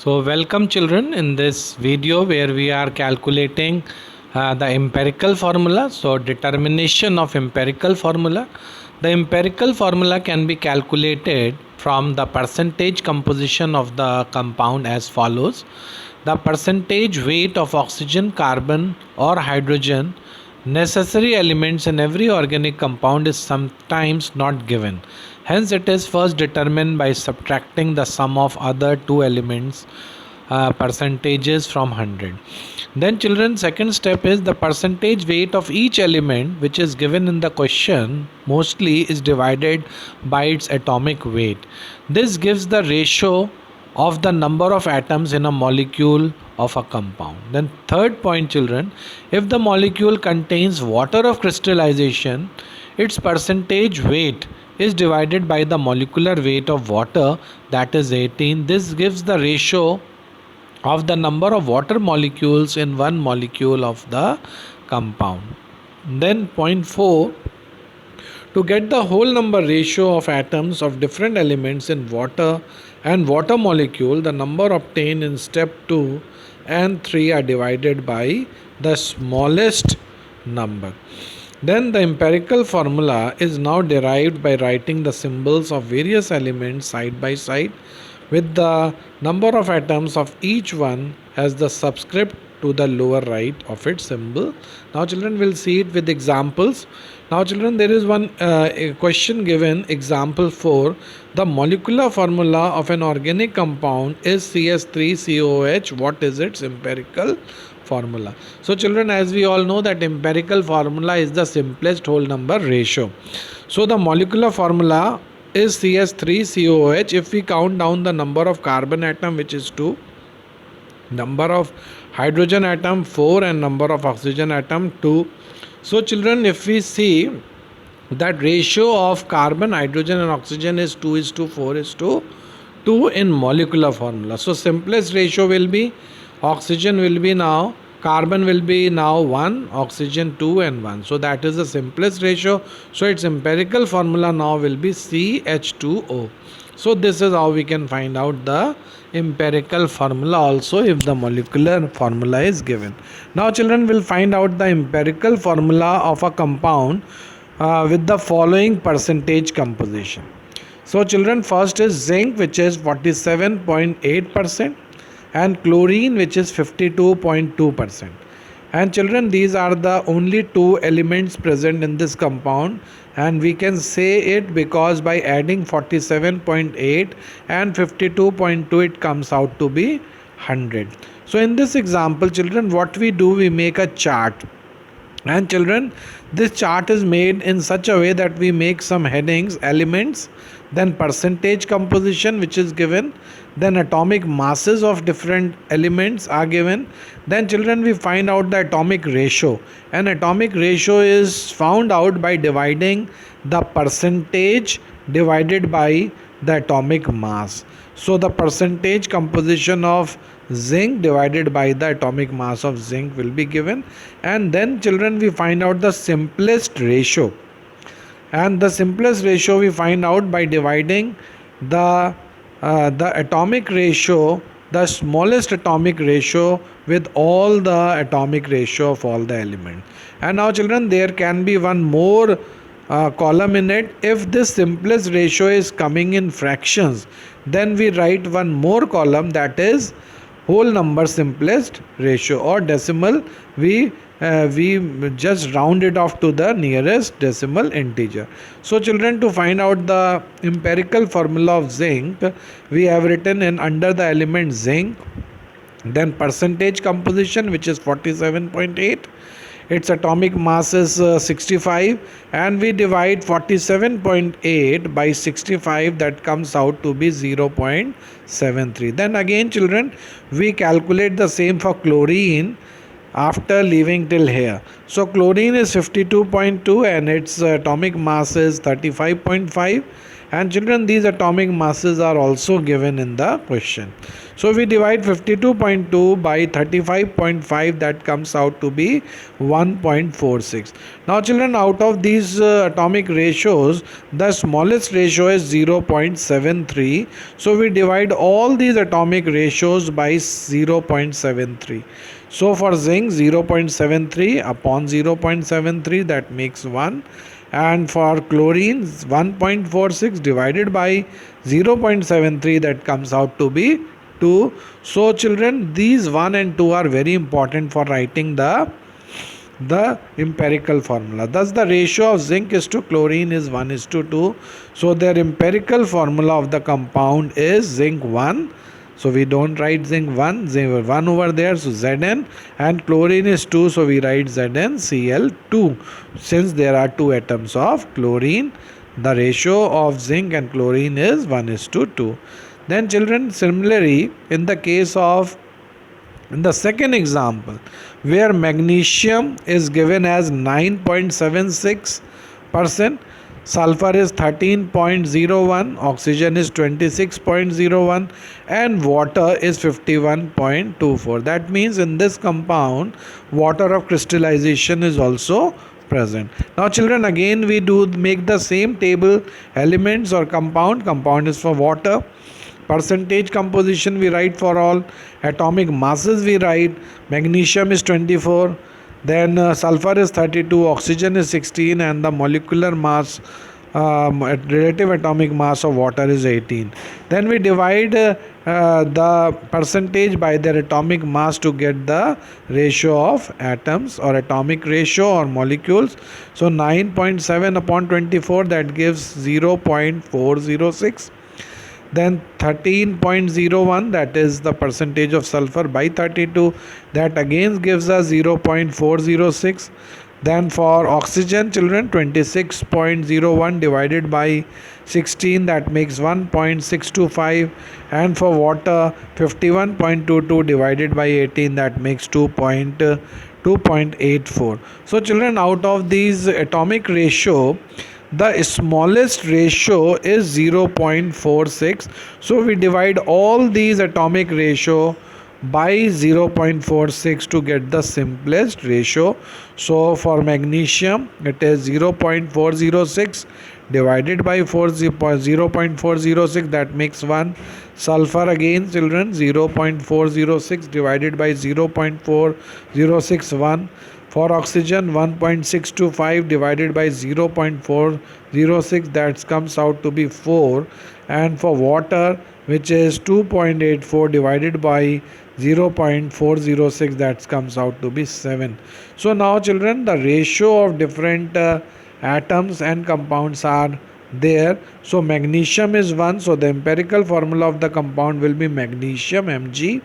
So welcome children in this video where we are calculating the empirical formula. So determination of empirical formula. The empirical formula can be calculated from the percentage composition of the compound as follows. The percentage weight of oxygen, carbon or hydrogen necessary elements in every organic compound is sometimes not given. Hence, it is first determined by subtracting the sum of other two elements percentages from 100. Then, children, second step is the percentage weight of each element which is given in the question mostly is divided by its atomic weight. This gives the ratio of the number of atoms in a molecule of a compound. Then third point children, if the molecule contains water of crystallization, its percentage weight is divided by the molecular weight of water, that is 18. This gives the ratio of the number of water molecules in one molecule of the compound. Then point 4, to get the whole number ratio of atoms of different elements in water and water molecule, the number obtained in step 2 and 3 are divided by the smallest number. Then the empirical formula is now derived by writing the symbols of various elements side by side with the number of atoms of each one as the subscript to the lower right of its symbol. Now children will see it with examples. Now children, there is one question given, example 4. The molecular formula of an organic compound is CS3COOH. What is its empirical formula? So children, as we all know that empirical formula is the simplest whole number ratio. So the molecular formula is CS3COOH. If we count down the number of carbon atom, which is 2, number of hydrogen atom 4, and number of oxygen atom 2. So children, if we see that ratio of carbon, hydrogen and oxygen is 2 is to 4 is to 2 in molecular formula. So simplest ratio will be oxygen will be now, carbon will be now 1, oxygen 2 and 1. So that is the simplest ratio. So its empirical formula now will be CH2O. So this is how we can find out the empirical formula also if the molecular formula is given. Now children will find out the empirical formula of a compound with the following percentage composition. So children, first is zinc, which is 47.8%, and chlorine, which is 52.2%. And children, these are the only two elements present in this compound, and we can say it because by adding 47.8 and 52.2 it comes out to be 100. So in this example children, what we do, we make a chart. And children, this chart is made in such a way that we make some headings, elements, then percentage composition which is given, then atomic masses of different elements are given. Then children, we find out the atomic ratio, and atomic ratio is found out by dividing the percentage divided by the atomic mass. So the percentage composition of zinc divided by the atomic mass of zinc will be given. And then children, we find out the simplest ratio, and the simplest ratio we find out by dividing the atomic ratio, the smallest atomic ratio, with all the atomic ratio of all the elements. And now children, there can be one more column in it. If this simplest ratio is coming in fractions, then we write one more column, that is whole number simplest ratio, or decimal. We just round it off to the nearest decimal integer. So children, to find out the empirical formula of zinc, we have written in under the element zinc, then percentage composition, which is 47.8, its atomic mass is 65, and we divide 47.8 by 65, that comes out to be 0.73. Then again children, we calculate the same for chlorine after leaving till here. So chlorine is 52.2 and its atomic mass is 35.5, And children, these atomic masses are also given in the question. So we divide 52.2 by 35.5, that comes out to be 1.46. Now children, out of these atomic ratios, the smallest ratio is 0.73. So we divide all these atomic ratios by 0.73. So for zinc, 0.73 upon 0.73, that makes 1. And for chlorine, 1.46 divided by 0.73, that comes out to be 2. So children, these 1 and 2 are very important for writing the empirical formula. Thus the ratio of zinc is to chlorine is 1:2. So their empirical formula of the compound is zinc 1. So we don't write zinc 1, zinc 1 over there, so Zn, and chlorine is 2, so we write ZnCl2. Since there are 2 atoms of chlorine, the ratio of zinc and chlorine is 1:2. Then children, similarly, in the case of, in the second example, where magnesium is given as 9.76%, sulfur is 13.01, oxygen is 26.01, and water is 51.24. That means in this compound, water of crystallization is also present. Now children, again we do make the same table. Elements or compound is for water. Percentage composition we write for all. Atomic masses we write. Magnesium is 24. Then sulfur is 32, oxygen is 16, and the molecular mass, relative atomic mass of water is 18. Then we divide the percentage by their atomic mass to get the ratio of atoms or atomic ratio or molecules. So 9.7 upon 24, that gives 0.406. Then 13.01, that is the percentage of sulfur by 32, that again gives us 0.406. Then for oxygen, children, 26.01 divided by 16, that makes 1.625. And for water, 51.22 divided by 18, that makes 2.84. So children, out of these atomic ratio, the smallest ratio is 0.46. So we divide all these atomic ratio by 0.46 to get the simplest ratio. So for magnesium, it is 0.406 divided by 0.406, that makes 1. Sulfur, again children, 0.406 divided by 0.406, 1. For oxygen, 1.625 divided by 0.406, that comes out to be 4. And for water, which is 2.84 divided by 0.406, that comes out to be 7. So now children, the ratio of different atoms and compounds are there. So magnesium is 1, so the empirical formula of the compound will be magnesium, Mg.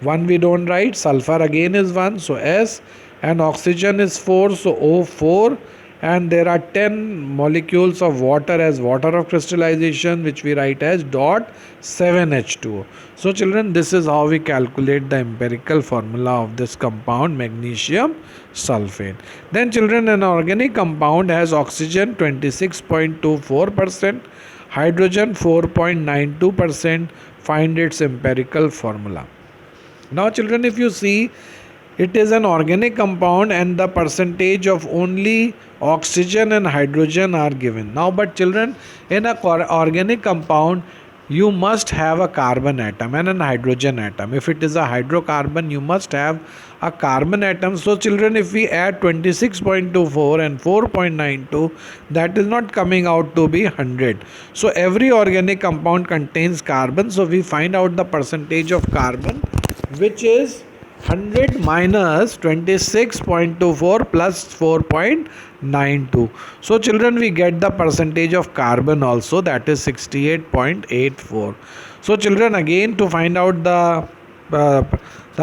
1 we don't write. Sulfur again is 1, so S. And oxygen is 4, so O4. And there are 10 molecules of water as water of crystallization, which we write as dot 7H2O. So children, this is how we calculate the empirical formula of this compound, magnesium sulfate. Then children, an organic compound has oxygen 26.24%, hydrogen 4.92%. Find its empirical formula. Now children, if you see, it is an organic compound and the percentage of only oxygen and hydrogen are given. Now but children, in a organic compound, you must have a carbon atom and an hydrogen atom. If it is a hydrocarbon, you must have a carbon atom. So children, if we add 26.24 and 4.92, that is not coming out to be 100. So every organic compound contains carbon. So we find out the percentage of carbon, which is 100 minus 26.24 plus 4.92. So children, we get the percentage of carbon also, that is 68.84. So children, again to find out the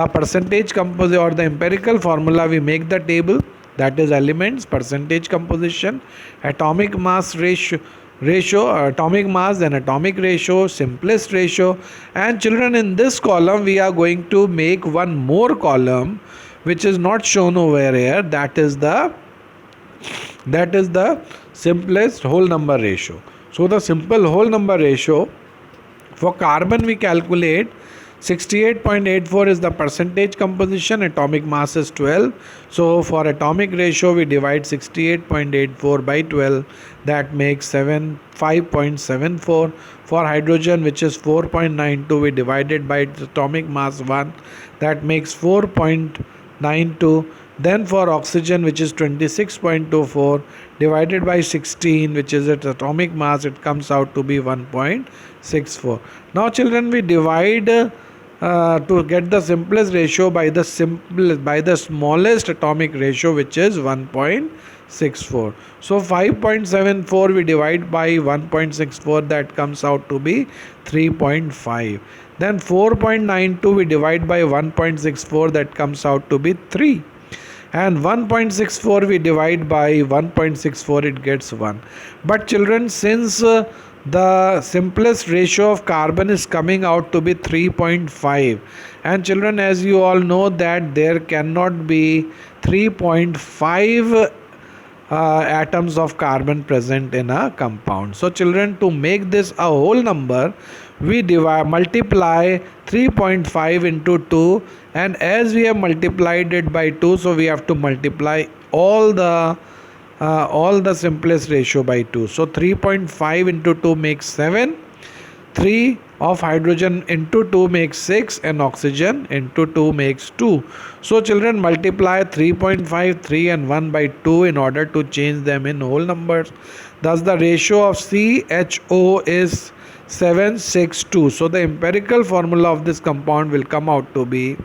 percentage composition or the empirical formula, we make the table, that is elements, percentage composition, atomic mass ratio, atomic mass, then atomic ratio, simplest ratio. And children, in this column we are going to make one more column which is not shown over here, that is the simplest whole number ratio. So the simple whole number ratio for carbon we calculate 68.84 is the percentage composition, atomic mass is 12. So for atomic ratio we divide 68.84 by 12, that makes 5.74. For hydrogen, which is 4.92, we divide it by atomic mass 1, that makes 4.92. Then for oxygen, which is 26.24, divided by 16, which is its atomic mass, it comes out to be 1.64. Now children, we divide to get the simplest ratio by the smallest atomic ratio, which is 1.64. So 5.74 we divide by 1.64, that comes out to be 3.5. Then 4.92 we divide by 1.64, that comes out to be 3. And 1.64 we divide by 1.64, it gets 1. But children, since the simplest ratio of carbon is coming out to be 3.5, and children, as you all know that there cannot be 3.5 atoms of carbon present in a compound. So children, to make this a whole number, we multiply 3.5 into 2, and as we have multiplied it by 2, so we have to multiply all the simplest ratio by 2. So 3.5 into 2 makes 7, 3 of hydrogen into 2 makes 6, and oxygen into 2 makes 2. So children, multiply 3.5, 3 and 1 by 2 in order to change them in whole numbers. Thus the ratio of CHO is 7:6:2. So the empirical formula of this compound will come out to be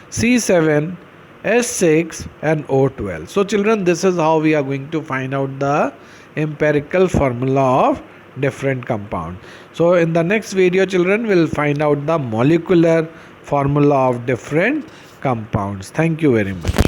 C7, S6 and O12. So children, this is how we are going to find out the empirical formula of different compounds. So in the next video, children, will find out the molecular formula of different compounds. Thank you very much.